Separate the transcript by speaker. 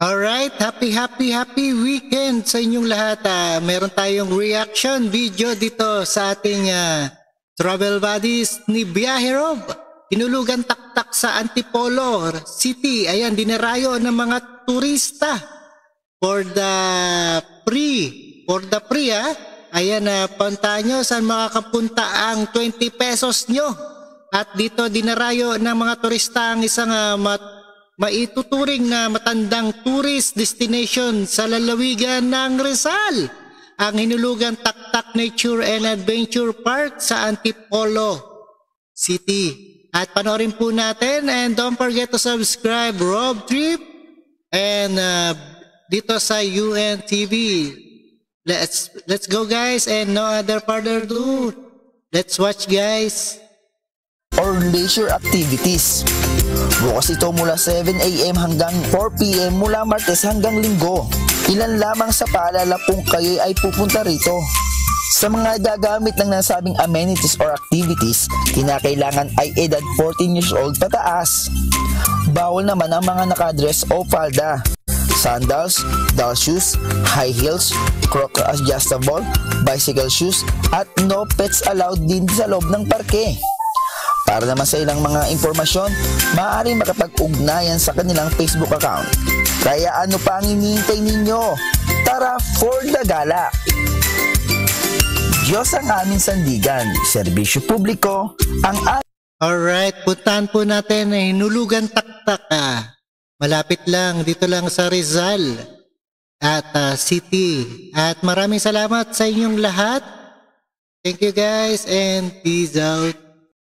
Speaker 1: Alright, happy weekend sa inyong lahat. Meron tayong reaction video dito sa ating travel buddies ni Biyahe Rob. Hinulugan taktak sa Antipolo City. Ayan, dinarayo ng mga turista for the free. Ayan, puntahan nyo saan makakapunta ang 20 pesos nyo. At dito dinarayo ng mga turista ang isang maituturing na matandang tourist destination sa lalawigan ng Rizal, ang hinulugan Taktak Nature and Adventure Park sa Antipolo City. At panoorin po natin, and don't forget to subscribe Rob Trip and dito sa UNTV. Let's go guys, and no other further ado, let's watch guys.
Speaker 2: Or leisure activities. Bukas ito mula 7 AM hanggang 4 PM mula Martes hanggang Linggo. Ilan lamang sa paalala kung kayo ay pupunta rito. Sa mga gagamit ng nasabing amenities or activities, kinakailangan ay edad 14 years old pataas. Bawal naman ang mga nakadress o palda, sandals, doll shoes, high heels, croc adjustable, bicycle shoes, at no pets allowed din sa loob ng parke. Para naman sa ilang mga impormasyon, maaaring makapag-ugnayan sa kanilang Facebook account. Kaya ano pa ang hinihintay ninyo? Tara for the gala! Diyos ang aming sandigan, serbisyo publiko, ang
Speaker 1: Alright, puntahan po natin ay hinulugan taktak. Malapit lang, dito lang sa Rizal at City. At maraming salamat sa inyong lahat. Thank you guys and peace out.